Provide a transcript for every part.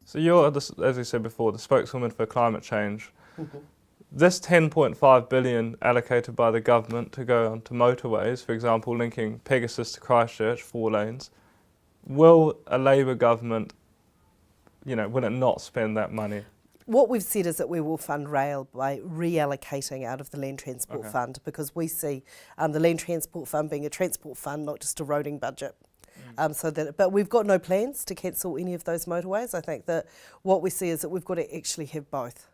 So you're, as you said before, the spokeswoman for climate change. Mhm. This 10.5 billion allocated by the government to go onto motorways, for example, linking Pegasus to Christchurch, 4 lanes, will a Labour government, will it not spend that money? What we've said is that we will fund rail by reallocating out of the Land Transport Fund, because we see the Land Transport Fund being a transport fund, not just a roading budget. But we've got no plans to cancel any of those motorways. I think that what we see is that we've got to actually have both.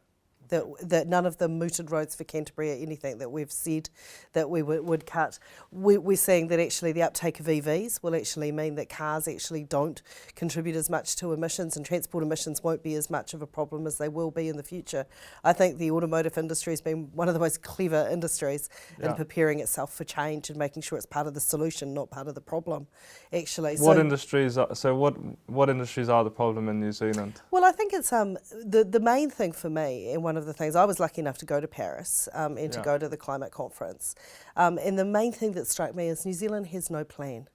That none of the mooted roads for Canterbury are anything that we've said that we would cut. We're seeing that actually the uptake of EVs will actually mean that cars actually don't contribute as much to emissions, and transport emissions won't be as much of a problem as they will be in the future. I think the automotive industry has been one of the most clever industries in preparing itself for change and making sure it's part of the solution, not part of the problem, actually. What industries are the problem in New Zealand? Well, I think it's the main thing for me, and one of the things, I was lucky enough to go to Paris and to go to the climate conference. And the main thing that struck me is New Zealand has no plan.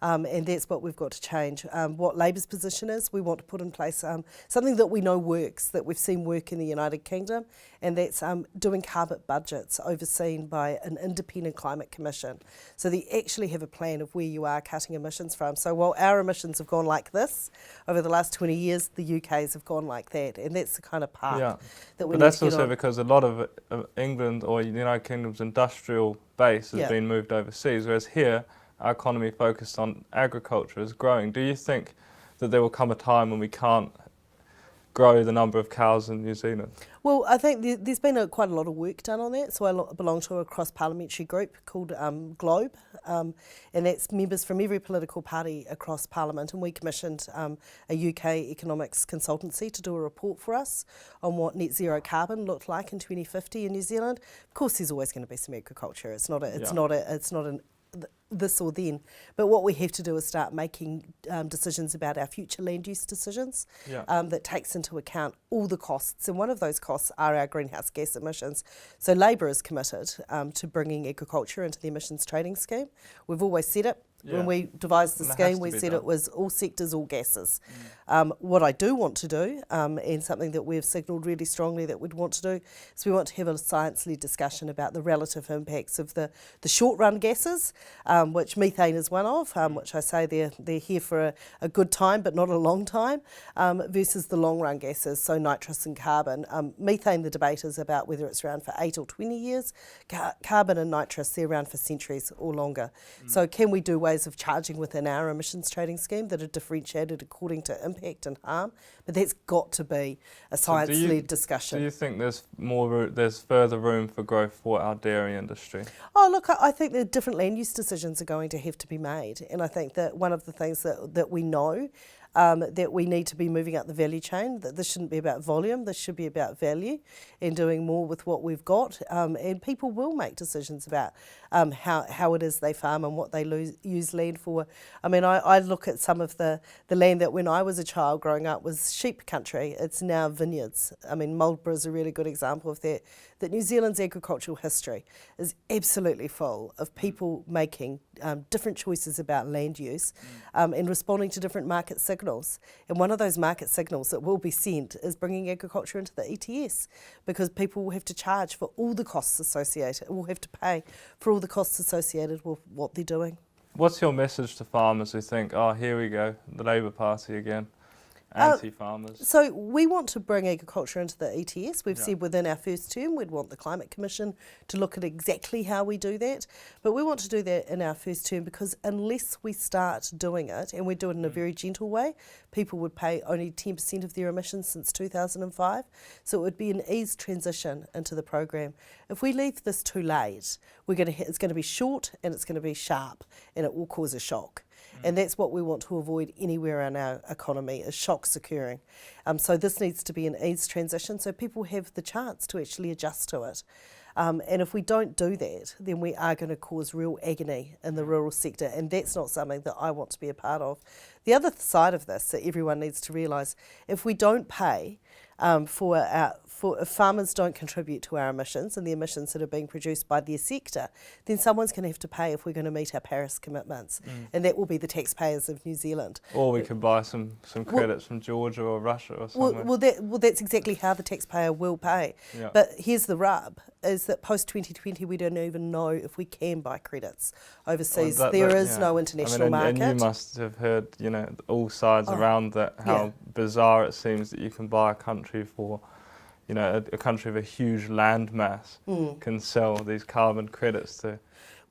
And that's what we've got to change. What Labour's position is, we want to put in place something that we know works, that we've seen work in the United Kingdom, and that's doing carbon budgets overseen by an independent climate commission. So they actually have a plan of where you are cutting emissions from. So while our emissions have gone like this over the last 20 years, the UK's have gone like that, and that's the kind of path that we need to get on. But that's also because a lot of England or the United Kingdom's industrial base has been moved overseas, whereas here, our economy focused on agriculture is growing. Do you think that there will come a time when we can't grow the number of cows in New Zealand? Well, I think there's been quite a lot of work done on that. So I belong to a cross-parliamentary group called Globe, and that's members from every political party across Parliament, and we commissioned a UK economics consultancy to do a report for us on what net zero carbon looked like in 2050 in New Zealand. Of course, there's always going to be some agriculture. It's not an this or then, but what we have to do is start making decisions about our future land use decisions that takes into account all the costs, and one of those costs are our greenhouse gas emissions. So Labour is committed to bringing agriculture into the emissions trading scheme. We've always said it. When we devised the scheme, we said it was all sectors, all gases. What I do want to do, and something that we've signalled really strongly that we'd want to do, is we want to have a science-led discussion about the relative impacts of the short-run gases, which methane is one of, which I say they're here for a good time but not a long time, versus the long-run gases, so nitrous and carbon. Methane, the debate is about whether it's around for 8 or 20 years. Carbon and nitrous, they're around for centuries or longer. So can we do ways of charging within our emissions trading scheme that are differentiated according to impact and harm? But that's got to be a science-led discussion. Do you think there's further room for growth for our dairy industry? Oh, look, I think that different land use decisions are going to have to be made, and I think that one of the things that we know that we need to be moving up the value chain, that this shouldn't be about volume, this should be about value and doing more with what we've got, and people will make decisions about how it is they farm and what they use land for. I mean, I look at some of the land that when I was a child growing up was sheep country, it's now vineyards. I mean, Marlborough is a really good example of that New Zealand's agricultural history is absolutely full of people making different choices about land use and responding to different market signals. And one of those market signals that will be sent is bringing agriculture into the ETS, because people will have to charge for all the costs associated, will have to pay for all the costs associated with what they're doing. What's your message to farmers who think, oh, here we go, the Labour Party again? Anti-farmers. So we want to bring agriculture into the ETS. We've said within our first term we'd want the Climate Commission to look at exactly how we do that. But we want to do that in our first term because unless we start doing it, and we do it in a very gentle way, people would pay only 10% of their emissions since 2005. So it would be an eased transition into the program. If we leave this too late, it's going to be short and it's going to be sharp, and it will cause a shock. And that's what we want to avoid anywhere in our economy, is shocks occurring. So this needs to be an eased transition so people have the chance to actually adjust to it. And if we don't do that, then we are going to cause real agony in the rural sector, and that's not something that I want to be a part of. The other side of this that everyone needs to realise, if we don't pay for if farmers don't contribute to our emissions and the emissions that are being produced by their sector, then someone's going to have to pay if we're going to meet our Paris commitments, and that will be the taxpayers of New Zealand. Or we could buy some credits from Georgia or Russia or somewhere. Well, that's exactly how the taxpayer will pay. Yeah. But here's the rub, is that post-2020 we don't even know if we can buy credits overseas. There is no international market. And you must have heard, all sides around that, how bizarre it seems that you can buy a country for, a country of a huge land mass can sell these carbon credits to.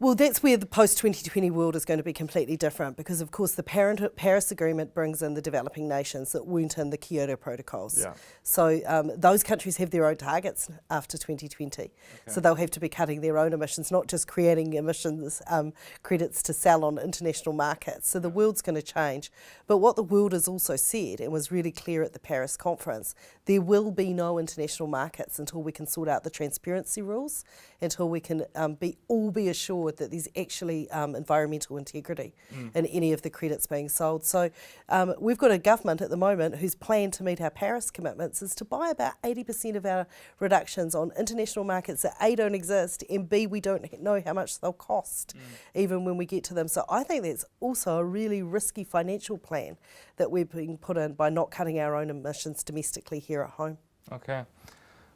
Well, that's where the post-2020 world is going to be completely different, because, of course, the Paris Agreement brings in the developing nations that weren't in the Kyoto Protocols. Yeah. So those countries have their own targets after 2020. Okay. So they'll have to be cutting their own emissions, not just creating emissions credits to sell on international markets. So the world's going to change. But what the world has also said, and was really clear at the Paris conference, there will be no international markets until we can sort out the transparency rules, until we can all be assured that there's actually environmental integrity in any of the credits being sold. So we've got a government at the moment whose plan to meet our Paris commitments is to buy about 80% of our reductions on international markets that A, don't exist, and B, we don't know how much they'll cost even when we get to them. So I think that's also a really risky financial plan that we're being put in by not cutting our own emissions domestically here at home. Okay.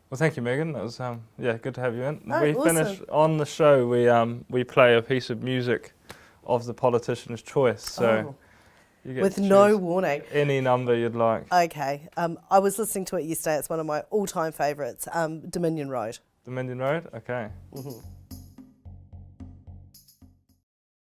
Well, thank you, Megan. That was good to have you in. Oh, we awesome. finish on the show. We play a piece of music of the politician's choice. So you get with to no choose warning. any number you'd like. Okay. I was listening to it yesterday. It's one of my all-time favourites. Dominion Road. Dominion Road. Okay. Mm-hmm.